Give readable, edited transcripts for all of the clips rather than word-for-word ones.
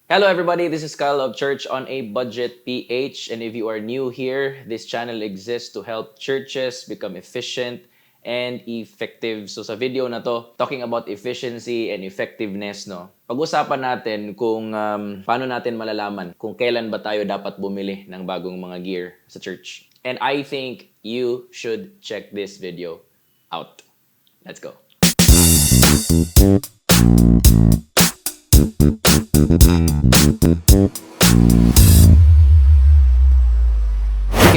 Hello everybody, this is Kyle of Church on a Budget PH, and if you are new here, this channel exists to help churches become efficient and effective. So sa video na to, talking about efficiency and effectiveness, no? Pag-usapan natin kung paano natin malalaman kung kailan ba tayo dapat bumili ng bagong mga gear sa church. And I think you should check this video out. Let's go.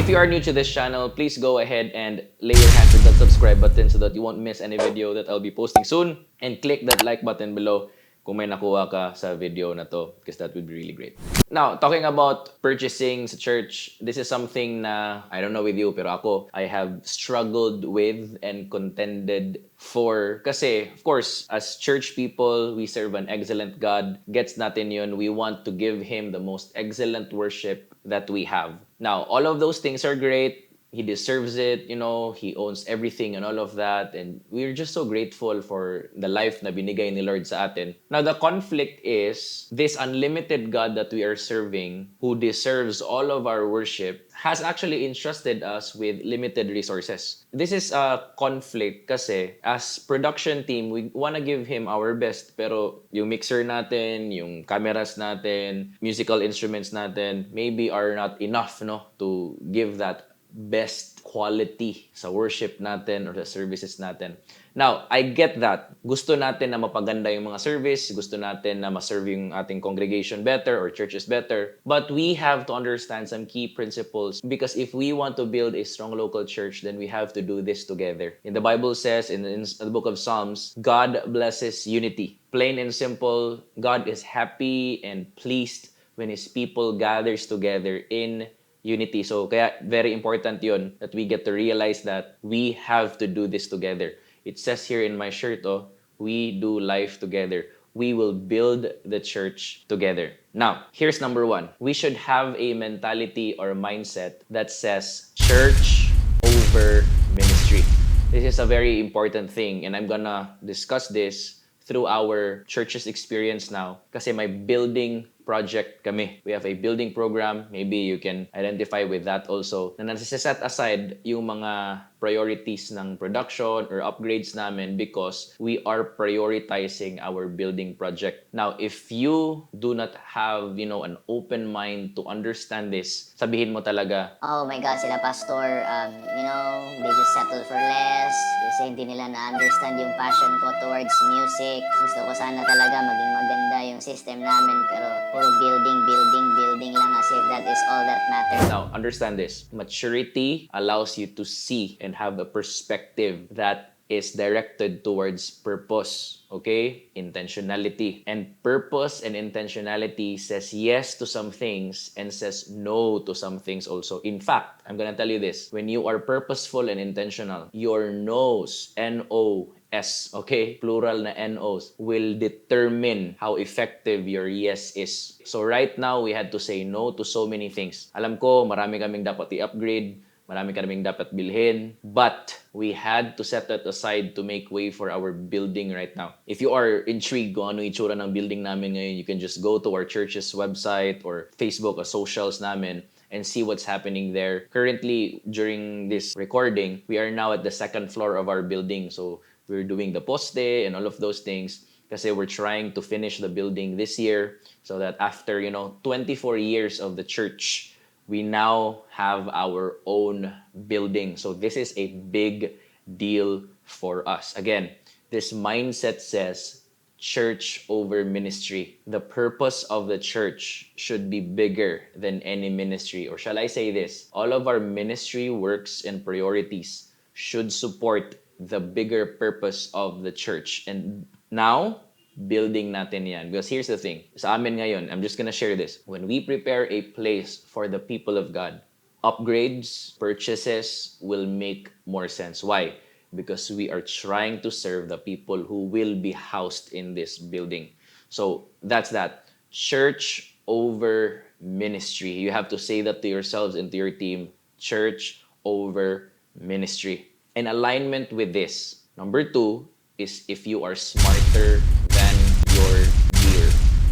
If you are new to this channel, please go ahead and lay your hands on that subscribe button so that you won't miss any video that I'll be posting soon. And click that like button below kung may nakuha ka sa video na to, because that would be really great. Now, talking about purchasing sa church, this is something na, I don't know with you, pero ako, I have struggled with and contended for. Kasi, of course, as church people, we serve an excellent God. Gets natin yun. We want to give Him the most excellent worship that we have. Now, all of those things are great. He deserves it, you know, He owns everything and all of that. And we're just so grateful for the life na binigay ni Lord sa atin. Now, the conflict is this unlimited God that we are serving, who deserves all of our worship, has actually entrusted us with limited resources. This is a conflict kasi as production team, we wanna give Him our best. Pero yung mixer natin, yung cameras natin, musical instruments natin, maybe are not enough, no, to give that best quality sa worship natin or sa services natin. Now, I get that. Gusto natin na mapaganda yung mga service, gusto natin na maserve yung ating congregation better or churches better. But we have to understand some key principles, because if we want to build a strong local church, then we have to do this together. In the Bible says, in the book of Psalms, God blesses unity. Plain and simple, God is happy and pleased when His people gathers together in unity. So, kaya very important yun that we get to realize that we have to do this together. It says here in my shirt, we do life together. We will build the church together. Now, here's number one. We should have a mentality or mindset that says church over ministry. This is a very important thing, and I'm gonna discuss this through our church's experience now, kasi may building project kami. We have a building program. Maybe you can identify with that also. Na nasa-set aside yung mga priorities ng production or upgrades namin because we are prioritizing our building project. Now, if you do not have, an open mind to understand this, sabihin mo talaga, oh my God, sila pastor, they just settle for less kasi hindi nila na-understand yung passion ko towards music. Gusto ko sana talaga maging maganda yung system namin, pero puro building lang, as if that is all that matters. Now, understand this. Maturity allows you to see and have a perspective that is directed towards purpose, okay? Intentionality. And purpose and intentionality says yes to some things and says no to some things also. In fact, I'm gonna tell you this. When you are purposeful and intentional, your no's, N-O-S, okay? Plural na N-Os, will determine how effective your yes is. So right now, we had to say no to so many things. Alam ko, marami kaming dapat i-upgrade, marami kaming dapat bilhin, but we had to set that aside to make way for our building right now. If you are intrigued kung ano itsura ng building namin ngayon, you can just go to our church's website or Facebook or socials namin and see what's happening there. Currently, during this recording, we are now at the second floor of our building. So we're doing the poste and all of those things kasi we're trying to finish the building this year so that after, 24 years of the church, we now have our own building. So this is a big deal for us. Again, this mindset says church over ministry. The purpose of the church should be bigger than any ministry. Or shall I say this? All of our ministry works and priorities should support the bigger purpose of the church. And now, building natin yan. Because here's the thing. Sa amin ngayon, I'm just gonna share this. When we prepare a place for the people of God, upgrades, purchases will make more sense. Why? Because we are trying to serve the people who will be housed in this building. So that's that. Church over ministry. You have to say that to yourselves and to your team. Church over ministry. In alignment with this, number two is if you are smarter than your gear.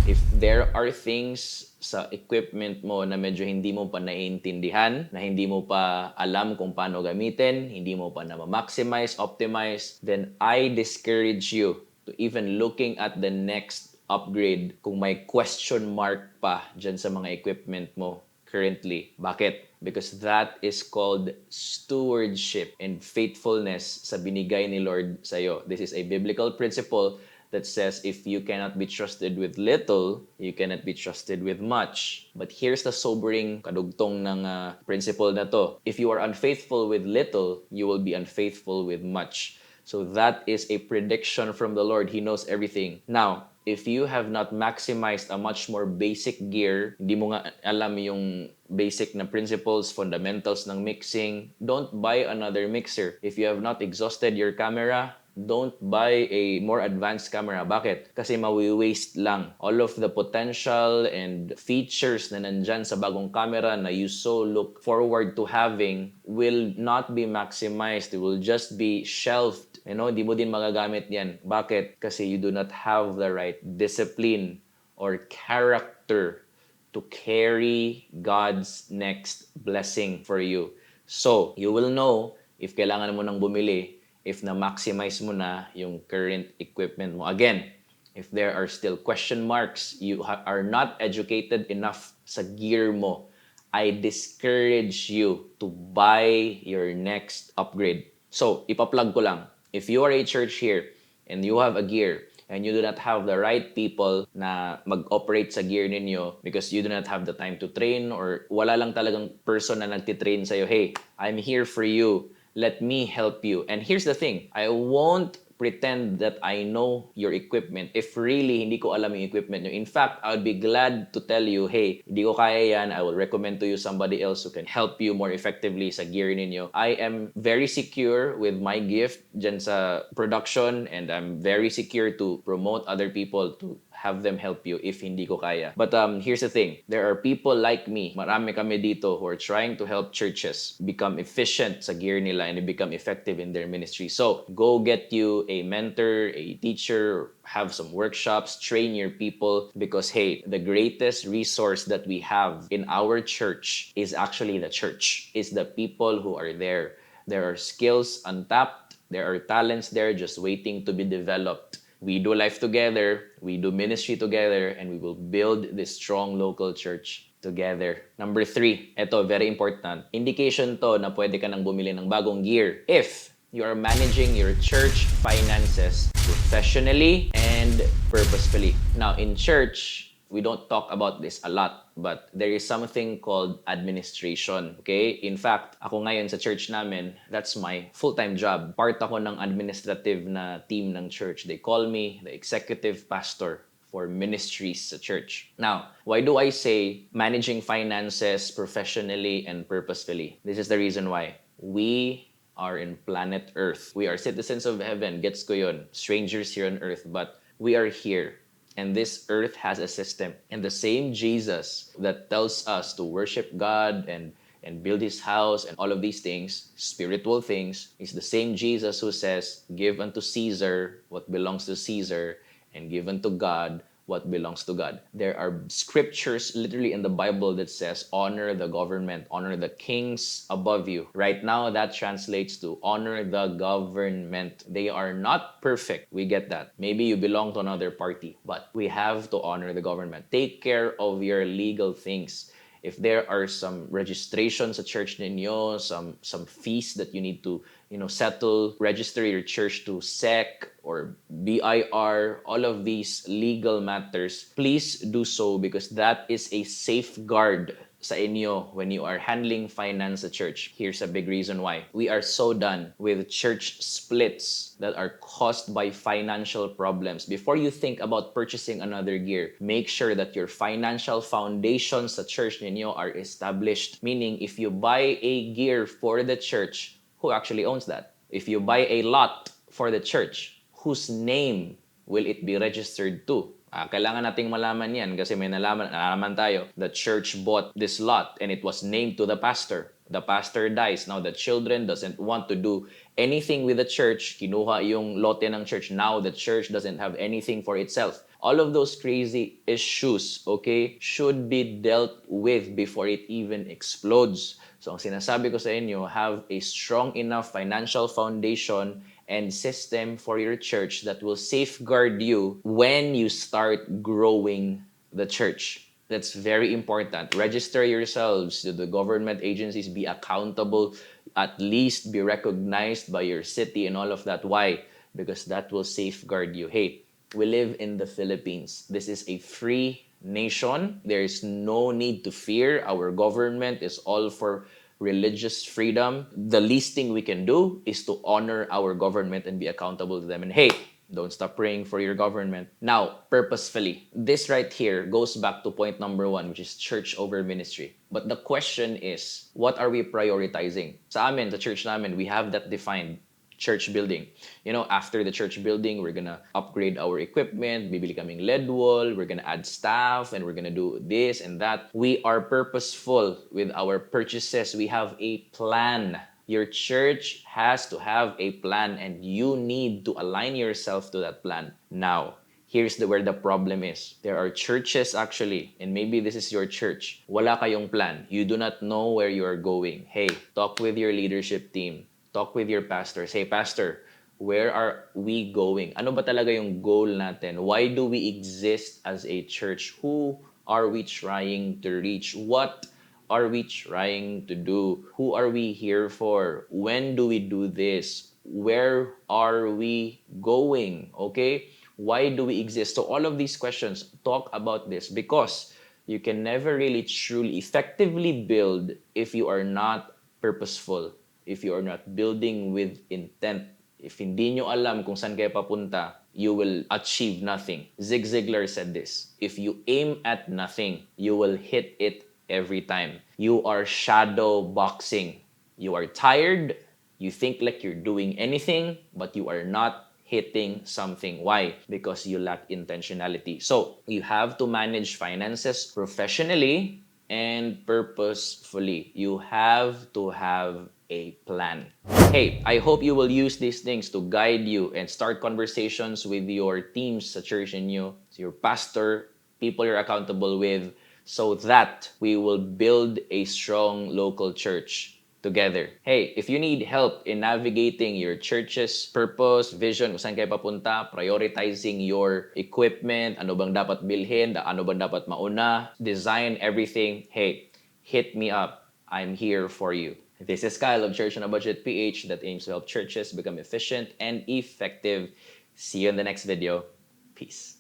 If there are things sa equipment mo na medyo hindi mo pa naiintindihan, na hindi mo pa alam kung paano gamitin, hindi mo pa na-maximize, optimize, then I discourage you to even looking at the next upgrade kung may question mark pa dyan sa mga equipment mo currently. Bakit? Because that is called stewardship and faithfulness sa binigay ni Lord sa'yo. This is a biblical principle that says if you cannot be trusted with little, you cannot be trusted with much. But here's the sobering kadugtong ng principle na to. If you are unfaithful with little, you will be unfaithful with much. So that is a prediction from the Lord. He knows everything. Now, if you have not maximized a much more basic gear, hindi mo nga alam yung basic na principles, fundamentals ng mixing, don't buy another mixer. If you have not exhausted your camera, don't buy a more advanced camera. Bakit? Kasi mawi-waste lang. All of the potential and features na nandyan sa bagong camera na you so look forward to having will not be maximized. It will just be shelved. Di mo din magagamit yan. Bakit? Kasi you do not have the right discipline or character to carry God's next blessing for you. So, you will know if kailangan mo nang bumili, if na-maximize mo na yung current equipment mo. Again, if there are still question marks, you are not educated enough sa gear mo, I discourage you to buy your next upgrade. So, ipa-plug ko lang. If you are a church here and you have a gear and you do not have the right people na mag-operate sa gear ninyo because you do not have the time to train or wala lang talagang person na nagtitrain sa'yo, hey, I'm here for you. Let me help you. And here's the thing, I won't pretend that I know your equipment if really hindi ko alam yung equipment nyo. In fact, I would be glad to tell you, hey, hindi ko kaya yan. I will recommend to you somebody else who can help you more effectively sa gear ninyo. I am very secure with my gift dyan sa production and I'm very secure to promote other people to have them help you if hindi ko kaya. But here's the thing. There are people like me, marami kami dito who are trying to help churches become efficient sa gear nila and become effective in their ministry. So, go get you a mentor, a teacher, have some workshops, train your people because, hey, the greatest resource that we have in our church is actually the church. It's the people who are there. There are skills untapped. There are talents there just waiting to be developed. We do life together, we do ministry together, and we will build this strong local church together. Number 3, ito, very important. Indication to na pwede ka nang bumili ng bagong gear if you are managing your church finances professionally and purposefully. Now, in church, we don't talk about this a lot, but there is something called administration, okay? In fact, ako ngayon sa church namin, that's my full-time job. Part ako ng administrative na team ng church. They call me the executive pastor for ministries sa church. Now, why do I say managing finances professionally and purposefully? This is the reason why. We are in planet Earth. We are citizens of heaven. Gets ko yun. Strangers here on earth, but we are here. And this earth has a system. And the same Jesus that tells us to worship God and build His house and all of these things, spiritual things, is the same Jesus who says, give unto Caesar what belongs to Caesar and give unto God what belongs to God. There are scriptures literally in the Bible that says, honor the government, honor the kings above you. Right now, that translates to honor the government. They are not perfect. We get that. Maybe you belong to another party, but we have to honor the government. Take care of your legal things. If there are some registrations sa church ninyo, some fees that you need to settle, register your church to SEC or BIR, all of these legal matters, please do so because that is a safeguard sa inyo when you are handling finance at church. Here's a big reason why. We are so done with church splits that are caused by financial problems. Before you think about purchasing another gear, make sure that your financial foundations sa church ninyo are established. Meaning, if you buy a gear for the church, who actually owns that? If you buy a lot for the church, whose name will it be registered to? Kailangan nating malaman yan kasi may nalaman tayo. The church bought this lot and it was named to the pastor. The pastor dies. Now the children doesn't want to do anything with the church. Kinuha yung lote ng church. Now the church doesn't have anything for itself. All of those crazy issues, okay, should be dealt with before it even explodes. So ang sinasabi ko sa inyo, have a strong enough financial foundation and system for your church that will safeguard you when you start growing the church. That's very important. Register yourselves to the government agencies, be accountable, at least be recognized by your city and all of that. Why? Because that will safeguard you. Hey, we live in the Philippines. This is a free nation. There is no need to fear. Our government is all for religious freedom. The least thing we can do is to honor our government and be accountable to them. And hey, don't stop praying for your government. Now, purposefully, this right here goes back to point number 1, which is church over ministry. But the question is, what are we prioritizing? Sa amin, the church namin, we have that defined. Church building. You know, after the church building, we're gonna upgrade our equipment, bibili kaming LED wall, we're gonna add staff, and we're gonna do this and that. We are purposeful with our purchases. We have a plan. Your church has to have a plan, and you need to align yourself to that plan. Now, here's where the problem is. There are churches actually, and maybe this is your church. Wala kayong plan. You do not know where you are going. Hey, talk with your leadership team. Talk with your pastors. Hey, pastor, where are we going? Ano ba talaga yung goal natin? Why do we exist as a church? Who are we trying to reach? What are we trying to do? Who are we here for? When do we do this? Where are we going? Okay? Why do we exist? So all of these questions, talk about this because you can never really truly effectively build if you are not purposeful, if you are not building with intent. If hindi nyo alam kung saan kayo papunta, you will achieve nothing. Zig Ziglar said this, if you aim at nothing, you will hit it every time. You are shadow boxing. You are tired, you think like you're doing anything, but you are not hitting something. Why? Because you lack intentionality. So, you have to manage finances professionally and purposefully. You have to have a plan. Hey, I hope you will use these things to guide you and start conversations with your teams sa church inyo, your pastor, people you're accountable with, so that we will build a strong local church together. Hey, if you need help in navigating your church's purpose, vision, kung saan kayo papunta, prioritizing your equipment, ano bang dapat bilhin, ano bang dapat mauna, design everything, hey, hit me up. I'm here for you. This is Kyle of Church on a Budget PH that aims to help churches become efficient and effective. See you in the next video. Peace.